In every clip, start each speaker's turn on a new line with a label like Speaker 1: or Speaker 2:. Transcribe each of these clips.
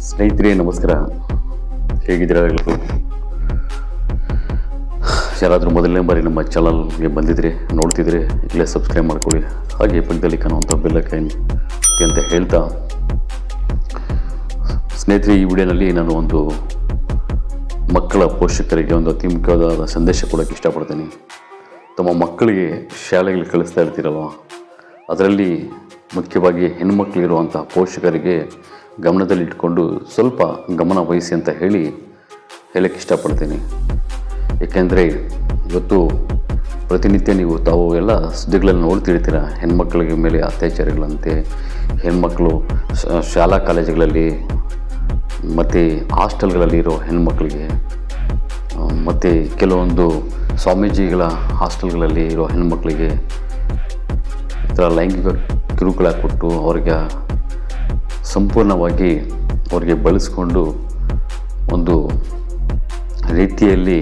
Speaker 1: ಸ್ನೇಹಿತರೆ ನಮಸ್ಕಾರ, ಹೇಗಿದ್ದೀರಾ ಎಲ್ಲರೂ? ಯಾರಾದರೂ ಮೊದಲನೇ ಬಾರಿ ನಮ್ಮ ಚಾನಲ್ಗೆ ಬಂದಿದ್ರೆ ನೋಡ್ತಿದ್ರೆ ಇಲ್ಲೇ ಸಬ್ಸ್ಕ್ರೈಬ್ ಮಾಡ್ಕೊಳ್ಳಿ, ಹಾಗೆ ಪಕ್ಕದಲ್ಲಿ ಕಾಣುವಂಥ ಬೆಲ್ಲೈಕನ್ ಅಂತ ಹೇಳ್ತಾ, ಸ್ನೇಹಿತರೆ ಈ ವಿಡಿಯೋನಲ್ಲಿ ನಾನು ಒಂದು ಮಕ್ಕಳ ಪೋಷಕರಿಗೆ ಒಂದು ಅತಿ ಮುಖ್ಯವಾದ ಸಂದೇಶ ಕೊಡೋಕ್ಕೆ ಇಷ್ಟಪಡ್ತೀನಿ. ತಮ್ಮ ಮಕ್ಕಳಿಗೆ ಶಾಲೆಗಳಿಗೆ ಕಳಿಸ್ತಾ ಇರ್ತೀರಲ್ವ, ಅದರಲ್ಲಿ ಮುಖ್ಯವಾಗಿ ಹೆಣ್ಮಕ್ಳಿರುವಂಥ ಪೋಷಕರಿಗೆ ಗಮನದಲ್ಲಿಟ್ಕೊಂಡು ಸ್ವಲ್ಪ ಗಮನ ವಹಿಸಿ ಅಂತ ಹೇಳಕ್ಕೆ ಇಷ್ಟಪಡ್ತೀನಿ. ಏಕೆಂದರೆ ಇವತ್ತು ಪ್ರತಿನಿತ್ಯ ತಾವು ಎಲ್ಲ ಸುದ್ದಿಗಳಲ್ಲಿ ನೋಡ್ತಿರ್ತೀರ, ಹೆಣ್ಮಕ್ಳಿಗೆ ಮೇಲೆ ಅತ್ಯಾಚಾರಗಳಂತೆ, ಹೆಣ್ಮಕ್ಳು ಶಾಲಾ ಕಾಲೇಜುಗಳಲ್ಲಿ ಮತ್ತು ಹಾಸ್ಟೆಲ್ಗಳಲ್ಲಿರೋ ಹೆಣ್ಮಕ್ಳಿಗೆ, ಮತ್ತು ಕೆಲವೊಂದು ಸ್ವಾಮೀಜಿಗಳ ಹಾಸ್ಟೆಲ್ಗಳಲ್ಲಿ ಇರೋ ಹೆಣ್ಮಕ್ಳಿಗೆ ಈ ಥರ ಲೈಂಗಿಕ ಕಿರುಕುಳ ಕೊಟ್ಟು ಅವ್ರಿಗೆ ಸಂಪೂರ್ಣವಾಗಿ ಅವ್ರಿಗೆ ಬಳಸ್ಕೊಂಡು ಒಂದು ರೀತಿಯಲ್ಲಿ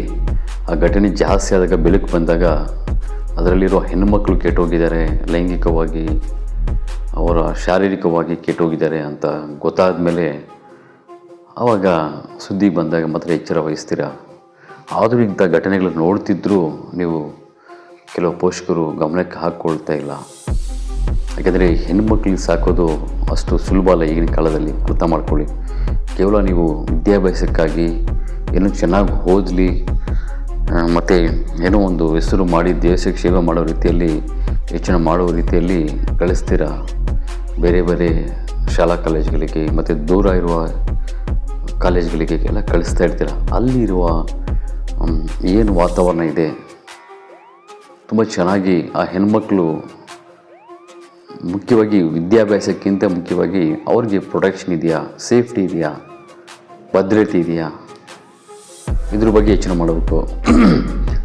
Speaker 1: ಆ ಘಟನೆ ಜಾಸ್ತಿ ಆದಾಗ, ಬೆಳಕು ಬಂದಾಗ ಅದರಲ್ಲಿರೋ ಹೆಣ್ಣುಮಕ್ಕಳು ಕೆಟ್ಟೋಗಿದ್ದಾರೆ, ಲೈಂಗಿಕವಾಗಿ ಅವರ ಶಾರೀರಿಕವಾಗಿ ಕೆಟ್ಟೋಗಿದ್ದಾರೆ ಅಂತ ಗೊತ್ತಾದ ಮೇಲೆ ಆವಾಗ ಸುದ್ದಿ ಬಂದಾಗ ಮಾತ್ರ ಎಚ್ಚರ ವಹಿಸ್ತೀರ. ಆದರೂ ಇಂಥ ಘಟನೆಗಳನ್ನು ನೋಡ್ತಿದ್ದರೂ ನೀವು ಕೆಲವು ಪೋಷಕರು ಗಮನಕ್ಕೆ ಹಾಕ್ಕೊಳ್ತಾ ಇಲ್ಲ. ಯಾಕೆಂದರೆ ಹೆಣ್ಣುಮಕ್ಳಿಗೆ ಸಾಕೋದು ಅಷ್ಟು ಸುಲಭ ಅಲ್ಲ ಈಗಿನ ಕಾಲದಲ್ಲಿ, ಅರ್ಥ ಮಾಡ್ಕೊಳ್ಳಿ. ಕೇವಲ ನೀವು ವಿದ್ಯಾಭ್ಯಾಸಕ್ಕಾಗಿ ಏನೋ ಚೆನ್ನಾಗಿ ಓದಲಿ ಮತ್ತು ಏನೋ ಒಂದು ಹೆಸರು ಮಾಡಿ ದೇಶಕ್ಕೆ ಸೇವೆ ಮಾಡೋ ರೀತಿಯಲ್ಲಿ, ಯೋಚನೆ ಮಾಡೋ ರೀತಿಯಲ್ಲಿ ಕಳಿಸ್ತೀರ ಬೇರೆ ಬೇರೆ ಶಾಲಾ ಕಾಲೇಜುಗಳಿಗೆ ಮತ್ತು ದೂರ ಇರುವ ಕಾಲೇಜುಗಳಿಗೆ ಎಲ್ಲ ಕಳಿಸ್ತಾ ಇರ್ತೀರ. ಅಲ್ಲಿರುವ ಏನು ವಾತಾವರಣ ಇದೆ ತುಂಬ ಚೆನ್ನಾಗಿ ಆ ಹೆಣ್ಮಕ್ಳು ಮುಖ್ಯವಾಗಿ ವಿದ್ಯಾಭ್ಯಾಸಕ್ಕಿಂತ ಮುಖ್ಯವಾಗಿ ಅವ್ರಿಗೆ ಪ್ರೊಟೆಕ್ಷನ್ ಇದೆಯಾ, ಸೇಫ್ಟಿ ಇದೆಯಾ, ಭದ್ರತೆ ಇದೆಯಾ, ಇದ್ರ ಬಗ್ಗೆ ಯೋಚನೆ ಮಾಡಬೇಕು.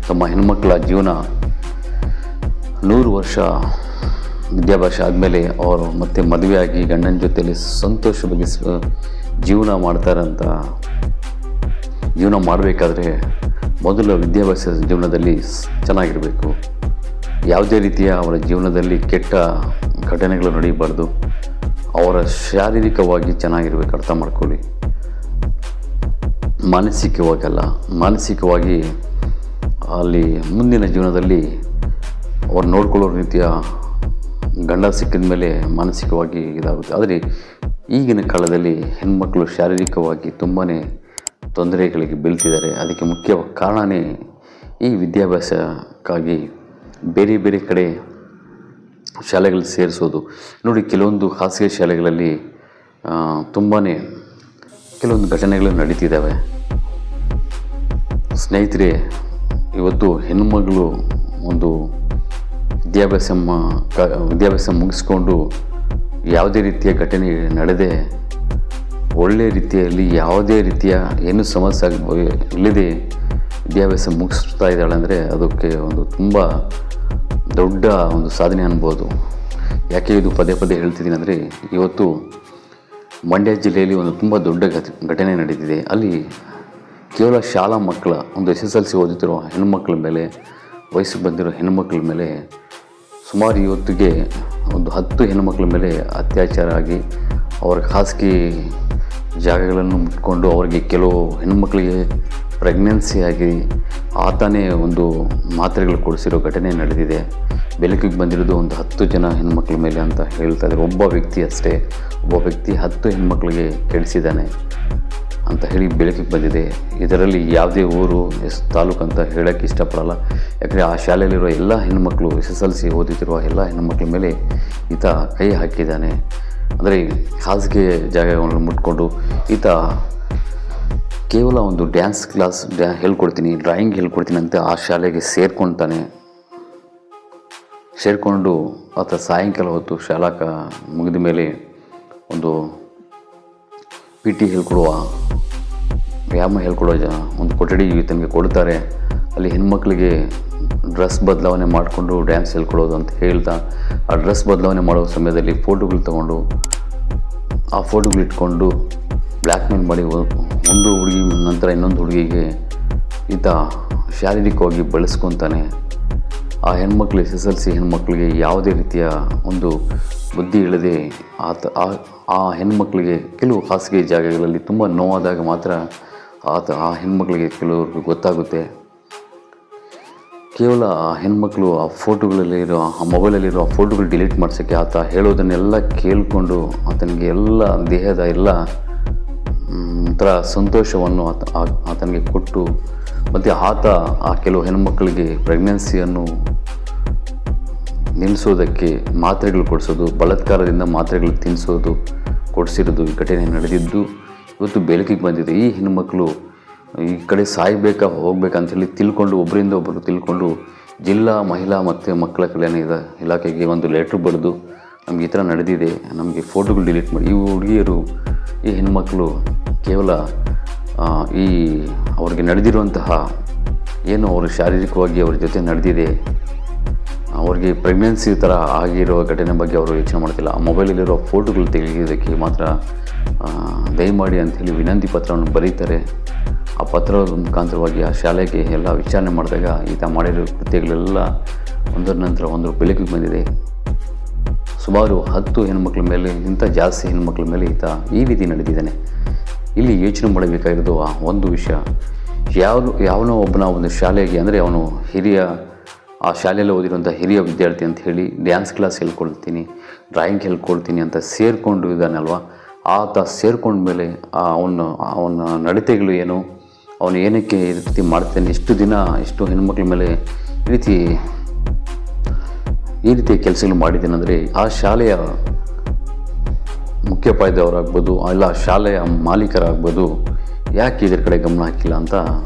Speaker 1: ತಮ್ಮ ಹೆಣ್ಮಕ್ಳ ಜೀವನ 100 ವರ್ಷ ವಿದ್ಯಾಭ್ಯಾಸ ಆದಮೇಲೆ ಅವರು ಮತ್ತೆ ಮದುವೆ ಆಗಿ ಗಂಡನ ಜೊತೆಯಲ್ಲಿ ಸಂತೋಷವಾಗಿ ಜೀವನ ಮಾಡ್ತಾರಂತ ಜೀವನ ಮಾಡಬೇಕಾದ್ರೆ ಮೊದಲು ವಿದ್ಯಾಭ್ಯಾಸ ಜೀವನದಲ್ಲಿ ಚೆನ್ನಾಗಿರಬೇಕು. ಯಾವುದೇ ರೀತಿಯ ಅವರ ಜೀವನದಲ್ಲಿ ಕೆಟ್ಟ ಘಟನೆಗಳು ನಡೀಬಾರ್ದು. ಅವರ ಶಾರೀರಿಕವಾಗಿ ಚೆನ್ನಾಗಿರ್ಬೇಕು, ಅರ್ಥ ಮಾಡ್ಕೊಳ್ಳಿ. ಮಾನಸಿಕವಾಗಿ ಅಲ್ಲಿ ಮುಂದಿನ ಜೀವನದಲ್ಲಿ ಅವ್ರು ನೋಡ್ಕೊಳ್ಳೋ ರೀತಿಯ ಗಂಡ ಸಿಕ್ಕಿದ ಮೇಲೆ ಮಾನಸಿಕವಾಗಿ ಇದಾಗುತ್ತೆ. ಆದರೆ ಈಗಿನ ಕಾಲದಲ್ಲಿ ಹೆಣ್ಮಕ್ಳು ಶಾರೀರಿಕವಾಗಿ ತುಂಬಾ ತೊಂದರೆಗಳಿಗೆ ಬೀಳ್ತಿದ್ದಾರೆ. ಅದಕ್ಕೆ ಮುಖ್ಯ ಕಾರಣವೇ ಈ ವಿದ್ಯಾಭ್ಯಾಸಕ್ಕಾಗಿ ಬೇರೆ ಬೇರೆ ಕಡೆ ಶಾಲೆಗಳಲ್ಲಿ ಸೇರಿಸೋದು. ನೋಡಿ, ಕೆಲವೊಂದು ಖಾಸಗಿ ಶಾಲೆಗಳಲ್ಲಿ ತುಂಬಾ ಕೆಲವೊಂದು ಘಟನೆಗಳು ನಡೀತಿದ್ದಾವೆ. ಸ್ನೇಹಿತರೆ, ಇವತ್ತು ಹೆಣ್ಣುಮಗಳು ಒಂದು ವಿದ್ಯಾಭ್ಯಾಸ ಮುಗಿಸ್ಕೊಂಡು ಯಾವುದೇ ರೀತಿಯ ಘಟನೆ ನಡೆದೇ ಒಳ್ಳೆಯ ರೀತಿಯಲ್ಲಿ ಯಾವುದೇ ರೀತಿಯ ಏನು ಸಮಸ್ಯೆ ಇಲ್ಲದೆ ವಿದ್ಯಾಭ್ಯಾಸ ಮುಗಿಸ್ತಾ ಇದ್ದಾಳೆ ಅಂದರೆ ಅದಕ್ಕೆ ಒಂದು ತುಂಬ ದೊಡ್ಡ ಒಂದು ಸಾಧನೆ ಅನ್ಬೋದು. ಯಾಕೆ ಇದು ಪದೇ ಪದೇ ಹೇಳ್ತಿದ್ದೀನಿ ಅಂದರೆ, ಇವತ್ತು ಮಂಡ್ಯ ಜಿಲ್ಲೆಯಲ್ಲಿ ಒಂದು ತುಂಬ ದೊಡ್ಡ ಘಟನೆ ನಡೀತಿದೆ. ಅಲ್ಲಿ ಕೇವಲ ಶಾಲಾ ಮಕ್ಕಳ ಒಂದು SSLC ಓದುತ್ತಿರುವ ಹೆಣ್ಣುಮಕ್ಕಳ ಮೇಲೆ, ವಯಸ್ಸು ಬಂದಿರೋ ಹೆಣ್ಣುಮಕ್ಕಳ ಮೇಲೆ ಸುಮಾರು ಇವತ್ತಿಗೆ ಒಂದು 10 ಹೆಣ್ಣುಮಕ್ಕಳ ಮೇಲೆ ಅತ್ಯಾಚಾರ ಆಗಿ ಅವರ ಖಾಸಗಿ ಜಾಗಗಳನ್ನು ಮುಟ್ಕೊಂಡು ಅವರಿಗೆ ಕೆಲವು ಹೆಣ್ಣುಮಕ್ಕಳಿಗೆ ಪ್ರೆಗ್ನೆನ್ಸಿ ಆಗಿ ಆತನೇ ಒಂದು ಮಾತ್ರೆಗಳು ಕೊಡಿಸಿರೋ ಘಟನೆ ನಡೆದಿದೆ. ಬೆಳಕಿಗೆ ಬಂದಿರೋದು ಒಂದು 10 ಜನ ಹೆಣ್ಮಕ್ಳ ಮೇಲೆ ಅಂತ ಹೇಳ್ತಾ ಇದ್ದಾರೆ. ಒಬ್ಬ ವ್ಯಕ್ತಿ 10 ಹೆಣ್ಮಕ್ಳಿಗೆ ಕೆಡಿಸಿದ್ದಾನೆ ಅಂತ ಹೇಳಿ ಬೆಳಕಿಗೆ ಬಂದಿದೆ. ಇದರಲ್ಲಿ ಯಾವುದೇ ಊರು ತಾಲೂಕು ಅಂತ ಹೇಳೋಕ್ಕೆ ಇಷ್ಟಪಡಲ್ಲ. ಯಾಕಂದರೆ ಆ ಶಾಲೆಯಲ್ಲಿರೋ ಎಲ್ಲ ಹೆಣ್ಣುಮಕ್ಕಳು, SSLC ಓದುತ್ತಿರುವ ಎಲ್ಲ ಹೆಣ್ಣುಮಕ್ಳ ಮೇಲೆ ಈತ ಕೈ ಹಾಕಿದ್ದಾನೆ. ಅಂದರೆ ಖಾಸಗಿ ಜಾಗಗಳನ್ನು ಮುಟ್ಕೊಂಡು ಈತ ಕೇವಲ ಒಂದು ಡ್ಯಾನ್ಸ್ ಕ್ಲಾಸ್ ಹೇಳ್ಕೊಡ್ತೀನಿ, ಡ್ರಾಯಿಂಗ್ ಹೇಳ್ಕೊಡ್ತೀನಿ ಅಂತ ಆ ಶಾಲೆಗೆ ಸೇರಿಕೊಂಡು ಆತ ಸಾಯಂಕಾಲ ಹೊತ್ತು ಶಾಲಾ ಮುಗಿದ ಮೇಲೆ ಒಂದು PT ಹೇಳ್ಕೊಡುವ ವ್ಯಾಯಾಮ ಹೇಳ್ಕೊಡೋ ಒಂದು ಕೊಠಡಿ ತನಗೆ ಕೊಡ್ತಾರೆ. ಅಲ್ಲಿ ಹೆಣ್ಮಕ್ಳಿಗೆ ಡ್ರೆಸ್ ಬದಲಾವಣೆ ಮಾಡಿಕೊಂಡು ಡ್ಯಾನ್ಸ್ ಹೇಳ್ಕೊಡೋದು ಅಂತ ಹೇಳ್ತಾ, ಆ ಡ್ರೆಸ್ ಬದಲಾವಣೆ ಮಾಡೋ ಸಮಯದಲ್ಲಿ ಫೋಟೋಗಳು ತೊಗೊಂಡು ಆ ಫೋಟೋಗಳು ಇಟ್ಕೊಂಡು ಬ್ಲ್ಯಾಕ್ ಮೇಲ್ ಮಾಡಿ ಒಂದು ಹುಡುಗಿ ನಂತರ ಇನ್ನೊಂದು ಹುಡುಗಿಗೆ ಈತ ಶಾರೀರಿಕವಾಗಿ ಬಳಸ್ಕೊತಾನೆ. ಆ ಹೆಣ್ಮಕ್ಳು SSLC ಹೆಣ್ಮಕ್ಳಿಗೆ ಯಾವುದೇ ರೀತಿಯ ಒಂದು ಬುದ್ಧಿ ಇಲ್ಲದೆ ಆ ಹೆಣ್ಮಕ್ಳಿಗೆ ಕೆಲವು ಖಾಸಗಿ ಜಾಗಗಳಲ್ಲಿ ತುಂಬ ನೋವಾದಾಗ ಮಾತ್ರ ಆ ಹೆಣ್ಮಕ್ಳಿಗೆ ಕೆಲವ್ರಿಗೆ ಗೊತ್ತಾಗುತ್ತೆ. ಕೇವಲ ಆ ಹೆಣ್ಮಕ್ಳು ಆ ಫೋಟೋಗಳಲ್ಲಿರೋ ಆ ಮೊಬೈಲಲ್ಲಿರೋ ಆ ಫೋಟೋಗಳು ಡಿಲೀಟ್ ಮಾಡ್ಸೋಕ್ಕೆ ಆತ ಹೇಳೋದನ್ನೆಲ್ಲ ಕೇಳಿಕೊಂಡು ಆತನಿಗೆ ಎಲ್ಲ ದೇಹದ ಎಲ್ಲ ಒಂಥರ ಸಂತೋಷವನ್ನು ಆತನಿಗೆ ಕೊಟ್ಟು, ಮತ್ತು ಆತ ಆ ಕೆಲವು ಹೆಣ್ಮಕ್ಳಿಗೆ ಪ್ರೆಗ್ನೆನ್ಸಿಯನ್ನು ನಿಲ್ಲಿಸೋದಕ್ಕೆ ಮಾತ್ರೆಗಳು ಕೊಡಿಸೋದು, ಬಲಾತ್ಕಾರದಿಂದ ಮಾತ್ರೆಗಳು ತಿನ್ನಿಸೋದು ಕೊಡಿಸಿರೋದು ಈ ಘಟನೆ ನಡೆದಿದ್ದು ಇವತ್ತು ಬೆಳಕಿಗೆ ಬಂದಿದೆ. ಈ ಹೆಣ್ಣುಮಕ್ಕಳು ಈ ಕಡೆ ಸಾಯಬೇಕಾ ಹೋಗ್ಬೇಕಂತೇಳಿ ತಿಳ್ಕೊಂಡು, ಒಬ್ಬರಿಂದ ಒಬ್ಬರು ತಿಳ್ಕೊಂಡು ಜಿಲ್ಲಾ ಮಹಿಳಾ ಮತ್ತು ಮಕ್ಕಳ ಕಲ್ಯಾಣ ಇಲಾಖೆಗೆ ಒಂದು ಲೆಟ್ರ್ ಬರೆದು ನಮ್ಗೆ ಈ ಥರ ನಡೆದಿದೆ, ನಮಗೆ ಫೋಟೋಗಳು ಡಿಲೀಟ್ ಮಾಡಿ. ಈ ಹುಡುಗಿಯರು, ಈ ಹೆಣ್ಮಕ್ಳು ಕೇವಲ ಅವ್ರಿಗೆ ನಡೆದಿರುವಂತಹ ಏನು ಅವರು ಶಾರೀರಿಕವಾಗಿ ಅವ್ರ ಜೊತೆ ನಡೆದಿದೆ, ಅವ್ರಿಗೆ ಪ್ರೆಗ್ನೆನ್ಸಿ ಥರ ಆಗಿರೋ ಘಟನೆ ಬಗ್ಗೆ ಅವರು ಯೋಚನೆ ಮಾಡ್ತಿಲ್ಲ. ಆ ಮೊಬೈಲಲ್ಲಿರೋ ಫೋಟೋಗಳು ತೆಗೆಯೋದಕ್ಕೆ ಮಾತ್ರ ದಯಮಾಡಿ ಅಂಥೇಳಿ ವಿನಂತಿ ಪತ್ರವನ್ನು ಬರೀತಾರೆ. ಆ ಪತ್ರದ ಮುಖಾಂತರವಾಗಿ ಆ ಶಾಲೆಗೆ ಎಲ್ಲ ವಿಚಾರಣೆ ಮಾಡಿದಾಗ ಈತ ಮಾಡಿರೋ ಕೃತ್ಯಗಳೆಲ್ಲ ಒಂದರ ನಂತರ ಒಂದು ಬೆಳಕಿಗೆ ಬಂದಿದೆ. ಸುಮಾರು 10 ಹೆಣ್ಮಕ್ಳ ಮೇಲೆ, ಇಂಥ ಜಾಸ್ತಿ ಹೆಣ್ಮಕ್ಳ ಮೇಲೆ ಈತ ಈ ರೀತಿ ನಡೆದಿದ್ದಾನೆ. ಇಲ್ಲಿ ಯೋಚನೆ ಮಾಡಬೇಕಾಗಿರೋದು ಒಂದು ವಿಷಯ, ಯಾವನೋ ಒಬ್ಬನ ಒಂದು ಶಾಲೆಗೆ, ಅಂದರೆ ಅವನು ಆ ಶಾಲೆಯಲ್ಲಿ ಓದಿರುವಂಥ ಹಿರಿಯ ವಿದ್ಯಾರ್ಥಿ ಅಂತ ಹೇಳಿ ಡ್ಯಾನ್ಸ್ ಕ್ಲಾಸ್ ಹೇಳ್ಕೊಳ್ತೀನಿ, ಡ್ರಾಯಿಂಗ್ ಹೇಳ್ಕೊಳ್ತೀನಿ ಅಂತ ಸೇರಿಕೊಂಡು ಇದ್ದಾನಲ್ವ, ಆತ ಸೇರ್ಕೊಂಡ್ಮೇಲೆ ಅವನ ನಡತೆಗಳು ಏನು, ಅವನು ಏನಕ್ಕೆ ಈ ರೀತಿ ಮಾಡ್ತಾನೆ, ಎಷ್ಟು ಹೆಣ್ಮಕ್ಳ ಮೇಲೆ ಈ ರೀತಿ ಕೆಲಸಗಳು ಮಾಡಿದ್ದೇನೆಂದರೆ ಆ ಶಾಲೆಯ ಮುಖ್ಯೋಪಾಧ್ಯಾಯರಾಗ್ಬೋದು, ಅಲ್ಲ ಶಾಲೆಯ ಮಾಲೀಕರಾಗ್ಬೋದು, ಯಾಕೆ ಇದ್ರ ಕಡೆ ಗಮನ ಹಾಕಿಲ್ಲ ಅಂತ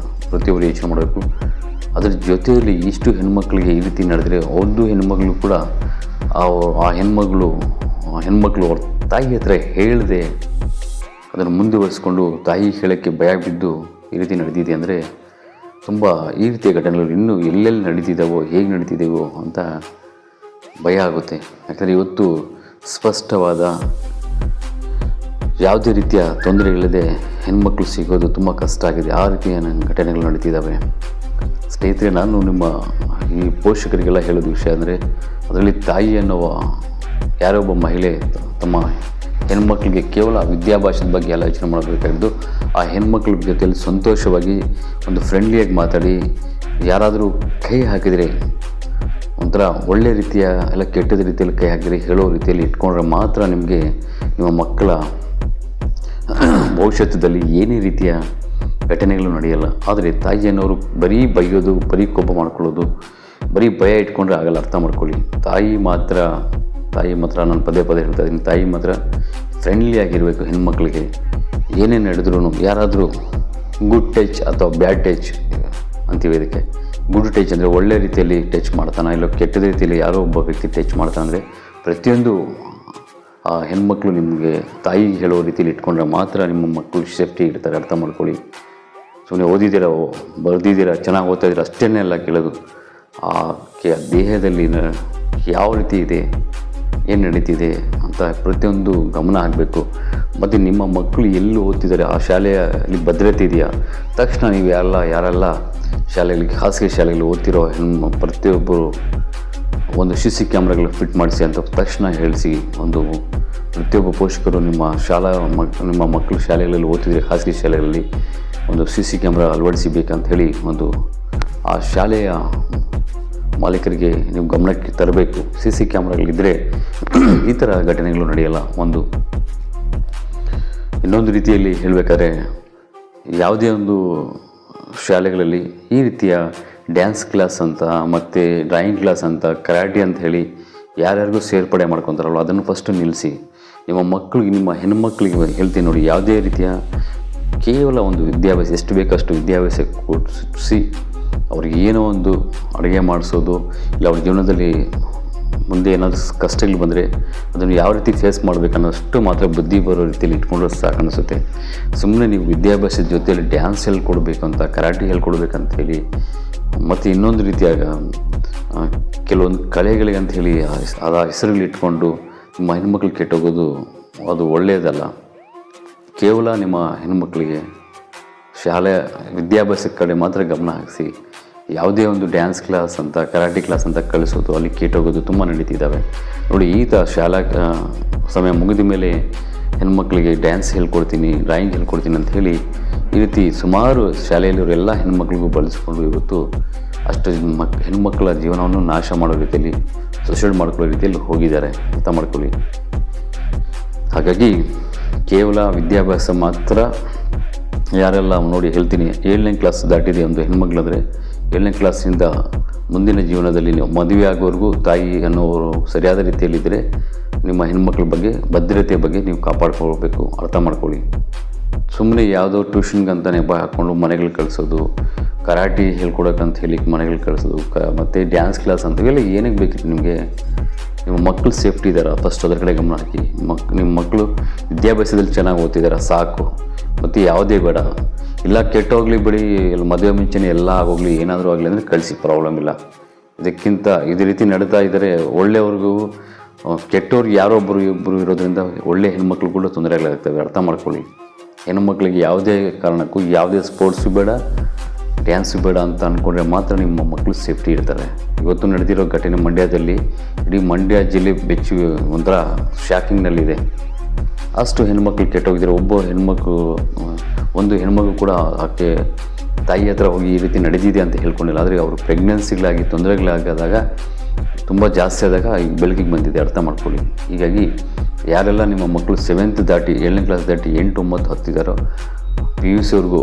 Speaker 1: ಪ್ರತಿಯೊಬ್ಬರು ಯೋಚನೆ ಮಾಡಬೇಕು. ಅದರ ಜೊತೆಯಲ್ಲಿ ಇಷ್ಟು ಹೆಣ್ಮಕ್ಳಿಗೆ ಈ ರೀತಿ ನಡೆದರೆ ಅವ್ರದ್ದು ಹೆಣ್ಮಗಳು ಕೂಡ ಆ ಹೆಣ್ಮಗಳು ಅವ್ರ ತಾಯಿ ಹತ್ರ ಹೇಳದೆ ಅದನ್ನು ಮುಂದುವರಿಸ್ಕೊಂಡು ತಾಯಿ ಹೇಳೋಕ್ಕೆ ಭಯ ಬಿದ್ದು ಈ ರೀತಿ ನಡೆದಿದೆ ಅಂದರೆ ತುಂಬ ಈ ರೀತಿಯ ಘಟನೆಗಳು ಇನ್ನೂ ಎಲ್ಲೆಲ್ಲಿ ನಡೀತಿದ್ದಾವೋ, ಹೇಗೆ ನಡೀತಿದ್ದೇವೋ ಅಂತ ಭಯ ಆಗುತ್ತೆ. ಯಾಕಂದರೆ ಇವತ್ತು ಸ್ಪಷ್ಟವಾದ ಯಾವುದೇ ರೀತಿಯ ತೊಂದರೆಗಳಿಲ್ಲದೆ ಹೆಣ್ಮಕ್ಳು ಸಿಗೋದು ತುಂಬ ಕಷ್ಟ ಆಗಿದೆ. ಆ ರೀತಿಯ ಘಟನೆಗಳು ನಡೀತಿದ್ದಾವೆ. ಸ್ನೇಹಿತರೆ, ನಾನು ನಿಮ್ಮ ಈ ಪೋಷಕರಿಗೆಲ್ಲ ಹೇಳೋದು ವಿಷಯ ಅಂದರೆ, ಅದರಲ್ಲಿ ತಾಯಿ ಅನ್ನುವ ಯಾರೊಬ್ಬ ಮಹಿಳೆ ತಮ್ಮ ಹೆಣ್ಮಕ್ಳಿಗೆ ಕೇವಲ ವಿದ್ಯಾಭ್ಯಾಸದ ಬಗ್ಗೆ ಎಲ್ಲ ಯೋಚನೆ ಮಾಡಬೇಕಾಗಿದ್ದು, ಆ ಹೆಣ್ಮಕ್ಳ ಜೊತೆಯಲ್ಲಿ ಸಂತೋಷವಾಗಿ ಒಂದು ಫ್ರೆಂಡ್ಲಿಯಾಗಿ ಮಾತಾಡಿ, ಯಾರಾದರೂ ಕೈ ಹಾಕಿದರೆ ಒಂಥರ ಒಳ್ಳೆ ರೀತಿಯ ಎಲ್ಲ ಕೆಟ್ಟದ ರೀತಿಯಲ್ಲಿ ಕೈ ಹಾಕಿದರೆ ಹೇಳೋ ರೀತಿಯಲ್ಲಿ ಇಟ್ಕೊಂಡ್ರೆ ಮಾತ್ರ ನಿಮಗೆ ನಿಮ್ಮ ಮಕ್ಕಳ ಭವಿಷ್ಯದಲ್ಲಿ ಏನೇ ರೀತಿಯ ಘಟನೆಗಳು ನಡೆಯಲ್ಲ. ಆದರೆ ತಾಯಿಯನ್ನವರು ಬರೀ ಬೈಯೋದು, ಬರೀ ಕೋಪ ಮಾಡ್ಕೊಳ್ಳೋದು, ಬರೀ ಭಯ ಇಟ್ಕೊಂಡ್ರೆ ಆಗಲ್ಲ. ಅರ್ಥ ಮಾಡ್ಕೊಳ್ಳಿ, ತಾಯಿ ಮಾತ್ರ ನಾನು ಪದೇ ಹೇಳ್ತಾ ಇದ್ದೀನಿ, ತಾಯಿ ಮಾತ್ರ ಫ್ರೆಂಡ್ಲಿ ಆಗಿರಬೇಕು. ಹೆಣ್ಮಕ್ಳಿಗೆ ಏನೇ ನಡೆದ್ರೂ, ಯಾರಾದರೂ ಗುಡ್ ಟಚ್ ಅಥವಾ ಬ್ಯಾಡ್ ಟಚ್ ಅಂತೀವಿ ಇದಕ್ಕೆ. ಗುಡ್ ಟಚ್ ಅಂದರೆ ಒಳ್ಳೆ ರೀತಿಯಲ್ಲಿ ಟಚ್ ಮಾಡ್ತಾನೆ, ಇಲ್ಲ ಕೆಟ್ಟದ ರೀತಿಯಲ್ಲಿ ಯಾರೋ ಒಬ್ಬ ವ್ಯಕ್ತಿ ಟಚ್ ಮಾಡ್ತಾನೆ, ಪ್ರತಿಯೊಂದು ಆ ಹೆಣ್ಮಕ್ಳು ನಿಮಗೆ ತಾಯಿ ಹೇಳೋ ರೀತಿಯಲ್ಲಿ ಇಟ್ಕೊಂಡ್ರೆ ಮಾತ್ರ ನಿಮ್ಮ ಮಕ್ಕಳು ಸೇಫ್ಟಿ ಇರ್ತಾರೆ. ಅರ್ಥ ಮಾಡ್ಕೊಳ್ಳಿ. ಸುಮ್ಮನೆ ಓದಿದ್ದೀರಾ, ಬರೆದಿದ್ದೀರಾ, ಚೆನ್ನಾಗಿ ಓದ್ತಾ ಇದ್ದೀರಾ ಅಷ್ಟೇ ಎಲ್ಲ ಕೇಳೋದು. ಆ ದೇಹದಲ್ಲಿ ಯಾವ ರೀತಿ ಇದೆ, ಏನು ನಡೀತಿದೆ ಅಂತ ಪ್ರತಿಯೊಂದು ಗಮನ ಆಗಬೇಕು. ಮತ್ತು ನಿಮ್ಮ ಮಕ್ಕಳು ಎಲ್ಲಿ ಓದ್ತಿದ್ದಾರೆ, ಆ ಶಾಲೆಯಲ್ಲಿ ಭದ್ರತೆ ಇದೆಯಾ, ತಕ್ಷಣ ನೀವು ಯಾರೆಲ್ಲ ಶಾಲೆಯಲ್ಲಿ, ಖಾಸಗಿ ಶಾಲೆಯಲ್ಲಿ ಓದ್ತಿರೋ ಪ್ರತಿಯೊಬ್ಬರು ಒಂದು CC ಕ್ಯಾಮ್ರಾಗಳು ಫಿಟ್ ಮಾಡಿಸಿ ಅಂತ ತಕ್ಷಣ ಹೇಳಿಸಿ. ಪ್ರತಿಯೊಬ್ಬ ಪೋಷಕರು ನಿಮ್ಮ ಮಕ್ಕಳು ಶಾಲೆಗಳಲ್ಲಿ ಓದ್ತಿದ್ರೆ ಖಾಸಗಿ ಶಾಲೆಗಳಲ್ಲಿ ಒಂದು CC ಕ್ಯಾಮ್ರಾ ಅಳವಡಿಸಬೇಕಂತ ಹೇಳಿ ಆ ಶಾಲೆಯ ಮಾಲೀಕರಿಗೆ ನೀವು ಗಮನಕ್ಕೆ ತರಬೇಕು. CC ಕ್ಯಾಮ್ರಾಗಳಿದ್ದರೆ ಈ ಥರ ಘಟನೆಗಳು ನಡೆಯಲ್ಲ. ಇನ್ನೊಂದು ರೀತಿಯಲ್ಲಿ ಹೇಳಬೇಕಾದ್ರೆ, ಯಾವುದೇ ಒಂದು ಶಾಲೆಗಳಲ್ಲಿ ಈ ರೀತಿಯ ಡ್ಯಾನ್ಸ್ ಕ್ಲಾಸ್ ಅಂತ, ಮತ್ತು ಡ್ರಾಯಿಂಗ್ ಕ್ಲಾಸ್ ಅಂತ, ಕರಾಟೆ ಅಂತ ಹೇಳಿ ಯಾರ್ಯಾರಿಗೂ ಸೇರ್ಪಡೆ ಮಾಡ್ಕೊತಾರಲ್ಲ, ಅದನ್ನು ಫಸ್ಟು ನಿಲ್ಲಿಸಿ. ನಿಮ್ಮ ಹೆಣ್ಮಕ್ಳಿಗೆ ಹೇಳ್ತೀನಿ ನೋಡಿ, ಯಾವುದೇ ರೀತಿಯ ಕೇವಲ ಒಂದು ವಿದ್ಯಾಭ್ಯಾಸ, ಎಷ್ಟು ಬೇಕಷ್ಟು ವಿದ್ಯಾಭ್ಯಾಸ ಕೊಡಿಸಿ ಅವ್ರಿಗೆ ಏನೋ ಒಂದು ಅಡುಗೆ ಮಾಡಿಸೋದು, ಇಲ್ಲ ಅವ್ರ ಜೀವನದಲ್ಲಿ ಮುಂದೆ ಏನಾದರೂ ಕಷ್ಟಗಳು ಬಂದರೆ ಅದನ್ನು ಯಾವ ರೀತಿ ಫೇಸ್ ಮಾಡಬೇಕನ್ನೋಷ್ಟು ಮಾತ್ರ ಬುದ್ಧಿ ಬರೋ ರೀತಿಯಲ್ಲಿ ಇಟ್ಕೊಂಡ್ರೆ ಸಾಕು ಅನಿಸುತ್ತೆ. ಸುಮ್ಮನೆ ನೀವು ವಿದ್ಯಾಭ್ಯಾಸದ ಜೊತೆಯಲ್ಲಿ ಡ್ಯಾನ್ಸ್ ಹೇಳ್ಕೊಡ್ಬೇಕು ಅಂತ, ಕರಾಟೆ ಹೇಳ್ಕೊಡ್ಬೇಕಂತ ಹೇಳಿ, ಮತ್ತು ಇನ್ನೊಂದು ರೀತಿಯಾಗ ಕೆಲವೊಂದು ಕಲೆಗಳಿಗೆ ಅಂತ ಹೇಳಿ ಆ ಹೆಸರುಗಳು ಇಟ್ಕೊಂಡು ನಿಮ್ಮ ಹೆಣ್ಮಕ್ಳು ಕೆಟ್ಟೋಗೋದು ಅದು ಒಳ್ಳೆಯದಲ್ಲ. ಕೇವಲ ನಿಮ್ಮ ಹೆಣ್ಮಕ್ಳಿಗೆ ಶಾಲೆ ವಿದ್ಯಾಭ್ಯಾಸದ ಕಡೆ ಮಾತ್ರ ಗಮನ ಹಾಕಿಸಿ. ಯಾವುದೇ ಒಂದು ಡ್ಯಾನ್ಸ್ ಕ್ಲಾಸ್ ಅಂತ, ಕರಾಟೆ ಕ್ಲಾಸ್ ಅಂತ ಕಳಿಸೋದು, ಅಲ್ಲಿ ಕೆಟ್ಟೋಗೋದು ತುಂಬ ನಡೀತಿದ್ದಾವೆ ನೋಡಿ. ಶಾಲಾ ಸಮಯ ಮುಗಿದ ಮೇಲೆ ಹೆಣ್ಮಕ್ಳಿಗೆ ಡ್ಯಾನ್ಸ್ ಹೇಳ್ಕೊಡ್ತೀನಿ, ಡ್ರಾಯಿಂಗ್ ಹೇಳ್ಕೊಡ್ತೀನಿ ಅಂತ ಹೇಳಿ ಈ ರೀತಿ ಸುಮಾರು ಶಾಲೆಯಲ್ಲಿರೋರೆಲ್ಲ ಹೆಣ್ಮಕ್ಳಿಗೂ ಬಳಸ್ಕೊಂಡು ಇವತ್ತು ಅಷ್ಟು ಹೆಣ್ಮಕ್ಳ ಜೀವನವನ್ನು ನಾಶ ಮಾಡೋ ರೀತಿಯಲ್ಲಿ, ಸೂಸೈಡ್ ಮಾಡ್ಕೊಳ್ಳೋ ರೀತಿಯಲ್ಲಿ ಹೋಗಿದ್ದಾರೆ. ಅರ್ಥ ಮಾಡ್ಕೊಳ್ಳಿ. ಹಾಗಾಗಿ ಕೇವಲ ವಿದ್ಯಾಭ್ಯಾಸ ಮಾತ್ರ ಯಾರೆಲ್ಲ ನೋಡಿ ಹೇಳ್ತೀನಿ, 7ನೇ ಕ್ಲಾಸ್ ದಾಟಿದೆ ಒಂದು ಹೆಣ್ಮಕ್ಳಾದರೆ 7ನೇ ಕ್ಲಾಸಿಂದ ಮುಂದಿನ ಜೀವನದಲ್ಲಿ ನೀವು ಮದುವೆ ಆಗೋವರೆಗೂ ತಾಯಿ ಅನ್ನೋರು ಸರಿಯಾದ ರೀತಿಯಲ್ಲಿದ್ದರೆ ನಿಮ್ಮ ಹೆಣ್ಮಕ್ಳ ಬಗ್ಗೆ ಭದ್ರತೆ ಬಗ್ಗೆ ನೀವು ಕಾಪಾಡ್ಕೊಳ್ಬೇಕು. ಅರ್ಥ ಮಾಡ್ಕೊಳ್ಳಿ. ಸುಮ್ಮನೆ ಯಾವುದೋ ಟ್ಯೂಷನ್ಗಂತ ನೆಪ ಹಾಕ್ಕೊಂಡು ಮನೆಗಳು ಕಳಿಸೋದು, ಕರಾಟೆ ಹೇಳ್ಕೊಡೋಕ್ಕಂತ ಹೇಳಿ ಮನೆಗಳು ಕಳಿಸೋದು, ಮತ್ತು ಡ್ಯಾನ್ಸ್ ಕ್ಲಾಸ್ ಅಂತ ಇವೆಲ್ಲ ಏನಕ್ಕೆ ಬೇಕಿತ್ತು ನಿಮಗೆ? ನಿಮ್ಮ ಮಕ್ಕಳು ಸೇಫ್ಟಿ ಇದ್ದಾರಾ ಫಸ್ಟ್ ಅದರ ಕಡೆ ಗಮನ ಹಾಕಿ. ನಿಮ್ಮ ಮಕ್ಕಳು ವಿದ್ಯಾಭ್ಯಾಸದಲ್ಲಿ ಚೆನ್ನಾಗಿ ಓದ್ತಿದ್ದಾರಾ ಸಾಕು. ಮತ್ತು ಯಾವುದೇ ಬೇಡ, ಇಲ್ಲ ಕೆಟ್ಟೋಗ್ಲಿ ಬಿಡಿ, ಮದುವೆ ಮುಂಚೆನೇ ಎಲ್ಲ ಆಗೋಗ್ಲಿ, ಏನಾದರೂ ಆಗಲಿ ಅಂದರೆ ಕಳಿಸಿ, ಪ್ರಾಬ್ಲಮ್ ಇಲ್ಲ. ಇದಕ್ಕಿಂತ ಇದೇ ರೀತಿ ನಡೀತಾ ಇದ್ದರೆ ಒಳ್ಳೆಯವ್ರಿಗೂ ಕೆಟ್ಟವ್ರಿಗೆ ಯಾರೋ ಇಬ್ಬರು ಇರೋದ್ರಿಂದ ಒಳ್ಳೆ ಹೆಣ್ಮಕ್ಳು ಕೂಡ ತೊಂದರೆಗಳಾಗ್ತವೆ. ಅರ್ಥ ಮಾಡ್ಕೊಳ್ಳಿ. ಹೆಣ್ಮಕ್ಳಿಗೆ ಯಾವುದೇ ಕಾರಣಕ್ಕೂ ಯಾವುದೇ ಸ್ಪೋರ್ಟ್ಸು ಬೇಡ, ಡ್ಯಾನ್ಸು ಬೇಡ ಅಂತ ಅಂದ್ಕೊಂಡ್ರೆ ಮಾತ್ರ ನಿಮ್ಮ ಮಕ್ಕಳು ಸೇಫ್ಟಿ ಇರ್ತಾರೆ. ಇವತ್ತು ನಡೆದಿರೋ ಘಟನೆ ಮಂಡ್ಯದಲ್ಲಿ, ಇಡೀ ಮಂಡ್ಯ ಜಿಲ್ಲೆ ಬೆಚ್ಚಿ ಒಂಥರ ಶಾಕಿಂಗ್ನಲ್ಲಿದೆ. ಅಷ್ಟು ಹೆಣ್ಮಕ್ಳು ಕೆಟ್ಟೋಗಿದ್ದಾರೆ. ಒಂದು ಹೆಣ್ಮಗು ಕೂಡ ಆಕೆ ತಾಯಿ ಹತ್ರ ಹೋಗಿ ಈ ರೀತಿ ನಡೆದಿದೆ ಅಂತ ಹೇಳ್ಕೊಂಡಿಲ್ಲ. ಆದರೆ ಅವರು ಪ್ರೆಗ್ನೆನ್ಸಿಗಳಾಗಿ ತೊಂದರೆಗಳಾಗದಾಗ ತುಂಬ ಜಾಸ್ತಿ ಆದಾಗ ಈಗ ಬೆಳಕಿಗೆ ಬಂದಿದೆ. ಅರ್ಥ ಮಾಡ್ಕೊಳ್ಳಿ. ಹೀಗಾಗಿ ಯಾರೆಲ್ಲ ನಿಮ್ಮ ಮಕ್ಕಳು 7th ದಾಟಿ 7ನೇ ಕ್ಲಾಸ್ ದಾಟಿ 8, 9, 10 ಇದ್ದಾರೋ, PUCವರೆಗೂ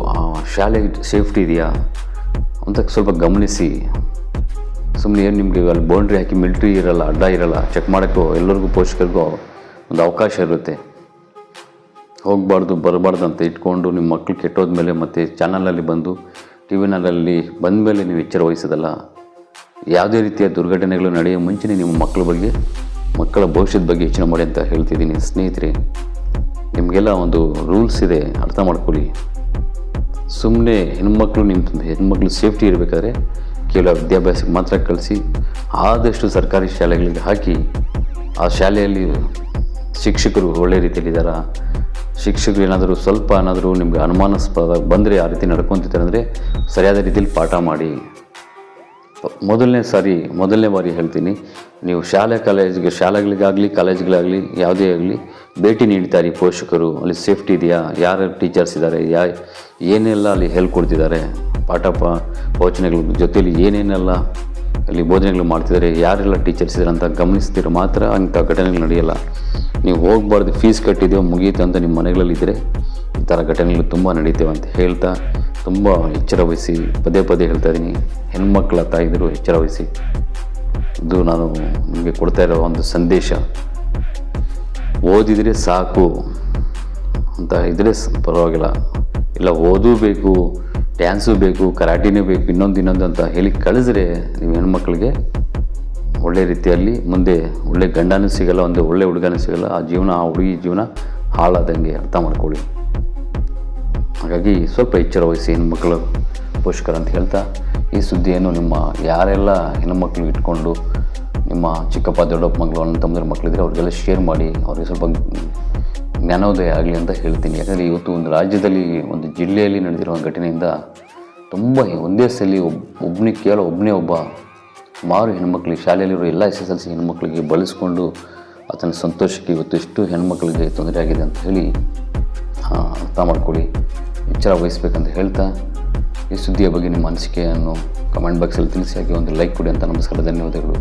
Speaker 1: ಶಾಲೆಗೆ ಸೇಫ್ಟಿ ಇದೆಯಾ ಅಂತ ಸ್ವಲ್ಪ ಗಮನಿಸಿ. ಸುಮ್ಮನೆ ಏನು ನಿಮಗೆ ಅಲ್ಲಿ ಬೌಂಡ್ರಿ ಹಾಕಿ ಮಿಲ್ಟ್ರಿ ಇರಲ್ಲ, ಅಡ್ಡ ಇರಲ್ಲ, ಚೆಕ್ ಮಾಡೋಕ್ಕೂ ಎಲ್ಲರಿಗೂ ಪೋಷಕರಿಗೂ ಒಂದು ಅವಕಾಶ ಇರುತ್ತೆ. ಹೋಗಬಾರ್ದು ಬರಬಾರ್ದು ಅಂತ ಇಟ್ಕೊಂಡು ನಿಮ್ಮ ಮಕ್ಕಳು ಕೆಟ್ಟೋದ್ಮೇಲೆ ಮತ್ತು ಚಾನಲಲ್ಲಿ ಬಂದು TV ನಲ್ಲಿ ಬಂದ ಮೇಲೆ ನೀವು ಎಚ್ಚರ ವಹಿಸೋದಲ್ಲ. ಯಾವುದೇ ರೀತಿಯ ದುರ್ಘಟನೆಗಳು ನಡೆಯೋ ಮುಂಚೆನೇ ನಿಮ್ಮ ಮಕ್ಕಳ ಭವಿಷ್ಯದ ಬಗ್ಗೆ ಯೋಚನೆ ಮಾಡಿ ಅಂತ ಹೇಳ್ತಿದ್ದೀನಿ ಸ್ನೇಹಿತರೆ. ನಿಮಗೆಲ್ಲ ಒಂದು ರೂಲ್ಸ್ ಇದೆ, ಅರ್ಥ ಮಾಡ್ಕೊಳ್ಳಿ. ಸುಮ್ಮನೆ ಹೆಣ್ಮಕ್ಳು ಸೇಫ್ಟಿ ಇರಬೇಕಾದ್ರೆ ಕೇವಲ ವಿದ್ಯಾಭ್ಯಾಸಕ್ಕೆ ಮಾತ್ರ ಕಳಿಸಿ. ಆದಷ್ಟು ಸರ್ಕಾರಿ ಶಾಲೆಗಳಿಗೆ ಹಾಕಿ, ಆ ಶಾಲೆಯಲ್ಲಿ ಶಿಕ್ಷಕರು ಒಳ್ಳೆ ರೀತಿಯಲ್ಲಿದ್ದಾರಾ, ಶಿಕ್ಷಕರು ಏನಾದರೂ ನಿಮಗೆ ಅನುಮಾನಾಸ್ಪದ ಬಂದರೆ ಆ ರೀತಿ ನಡ್ಕೊತಿದ್ದಾರೆ ಅಂದರೆ ಸರಿಯಾದ ರೀತಿಯಲ್ಲಿ ಪಾಠ ಮಾಡಿ. ಮೊದಲನೇ ಬಾರಿ ಹೇಳ್ತೀನಿ, ನೀವು ಶಾಲೆಗಳಿಗಾಗಲಿ ಕಾಲೇಜ್ಗಳಾಗಲಿ ಯಾವುದೇ ಆಗಲಿ ಭೇಟಿ ನೀಡ್ತಾರೆ ಪೋಷಕರು. ಅಲ್ಲಿ ಸೇಫ್ಟಿ ಇದೆಯಾ, ಯಾರು ಟೀಚರ್ಸ್ ಇದ್ದಾರೆ, ಏನೆಲ್ಲ ಅಲ್ಲಿ ಹೇಳ್ಕೊಡ್ತಿದ್ದಾರೆ, ಪಾಠ ಪ್ರವಚನಗಳ ಜೊತೆಯಲ್ಲಿ ಏನೇನೆಲ್ಲ ಅಲ್ಲಿ ಬೋಧನೆಗಳು ಮಾಡ್ತಿದ್ದಾರೆ, ಯಾರೆಲ್ಲ ಟೀಚರ್ಸ್ ಇದ್ದಾರೆ ಅಂತ ಗಮನಿಸ್ತೀರ ಮಾತ್ರ ಅಂಥ ಘಟನೆಗಳು ನಡೆಯಲ್ಲ. ನೀವು ಹೋಗಬಾರ್ದು, ಫೀಸ್ ಕಟ್ಟಿದ್ದೇವೆ ಮುಗೀತು ಅಂತ ನಿಮ್ಮ ಮನೆಗಳಲ್ಲಿದ್ದರೆ ಈ ಥರ ಘಟನೆಗಳು ತುಂಬ ನಡೀತೇವೆ ಅಂತ ಹೇಳ್ತಾ ತುಂಬ ಎಚ್ಚರ ವಹಿಸಿ, ಪದೇ ಹೇಳ್ತಾ ಇದ್ದೀನಿ. ಹೆಣ್ಮಕ್ಳ ತಾಯಿದ್ರು ಎಚ್ಚರ ವಹಿಸಿ. ಇದು ನಾನು ನಿಮಗೆ ಕೊಡ್ತಾ ಇರೋ ಒಂದು ಸಂದೇಶ. ಓದಿದರೆ ಸಾಕು ಅಂತ ಇದ್ದರೆ ಪರವಾಗಿಲ್ಲ, ಇಲ್ಲ ಓದೂ ಬೇಕು, ಡ್ಯಾನ್ಸು ಬೇಕು, ಕರಾಟಿನೇ ಬೇಕು, ಇನ್ನೊಂದು ಅಂತ ಹೇಳಿ ಕಳಿಸಿದ್ರೆ ನೀವು ಹೆಣ್ಮಕ್ಳಿಗೆ ಒಳ್ಳೆ ರೀತಿಯಲ್ಲಿ ಮುಂದೆ ಒಳ್ಳೆ ಗಂಡನೂ ಸಿಗಲ್ಲ, ಒಂದು ಒಳ್ಳೆ ಹುಡುಗನೂ ಸಿಗಲ್ಲ. ಆ ಹುಡುಗಿ ಜೀವನ ಹಾಳಾದಂಗೆ. ಅರ್ಥ ಮಾಡ್ಕೊಳ್ಳಿ. ಹಾಗಾಗಿ ಸ್ವಲ್ಪ ಎಚ್ಚರ ವಹಿಸಿ ಹೆಣ್ಮಕ್ಳು ಪೋಷಕರು ಅಂತ ಹೇಳ್ತಾ, ಈ ಸುದ್ದಿಯನ್ನು ನಿಮ್ಮ ಯಾರೆಲ್ಲ ಹೆಣ್ಮಕ್ಳು ಇಟ್ಕೊಂಡು ನಿಮ್ಮ ಚಿಕ್ಕಪ್ಪ ದೊಡ್ಡಪ್ಪ ಮಗಳು ಅಣ್ಣ ತಮ್ಮದ್ರ ಮಕ್ಕಳಿದ್ರೆ ಅವ್ರಿಗೆಲ್ಲ ಶೇರ್ ಮಾಡಿ, ಅವ್ರಿಗೆ ಸ್ವಲ್ಪ ಜ್ಞಾನೋದಯ ಆಗಲಿ ಅಂತ ಹೇಳ್ತೀನಿ. ಯಾಕಂದರೆ ಇವತ್ತು ಒಂದು ರಾಜ್ಯದಲ್ಲಿ, ಒಂದು ಜಿಲ್ಲೆಯಲ್ಲಿ ನಡೆದಿರುವ ಘಟನೆಯಿಂದ ತುಂಬ ಒಂದೇ ಸಲ ಒಬ್ಬನೇ ಒಬ್ಬ ಸುಮಾರು ಹೆಣ್ಮಕ್ಳಿಗೆ, ಶಾಲೆಯಲ್ಲಿರೋ ಎಲ್ಲ SSLC ಹೆಣ್ಮಕ್ಳಿಗೆ ಬಳಸ್ಕೊಂಡು ಆತನ ಸಂತೋಷಕ್ಕೆ ಇವತ್ತು ಎಷ್ಟು ಹೆಣ್ಮಕ್ಳಿಗೆ ತೊಂದರೆ ಆಗಿದೆ ಅಂತ ಹೇಳಿ ಅರ್ಥ ಮಾಡ್ಕೊಳ್ಳಿ, ಎಚ್ಚರ ವಹಿಸ್ಬೇಕಂತ ಹೇಳ್ತಾ, ಈ ಸುದ್ದಿಯ ಬಗ್ಗೆ ನಿಮ್ಮ ಅನಿಸಿಕೆಯನ್ನು ಕಮೆಂಟ್ ಬಾಕ್ಸಲ್ಲಿ ತಿಳಿಸಿ, ಹಾಗೆ ಒಂದು ಲೈಕ್ ಕೊಡಿ ಅಂತ. ನಮಸ್ಕಾರ, ಧನ್ಯವಾದಗಳು.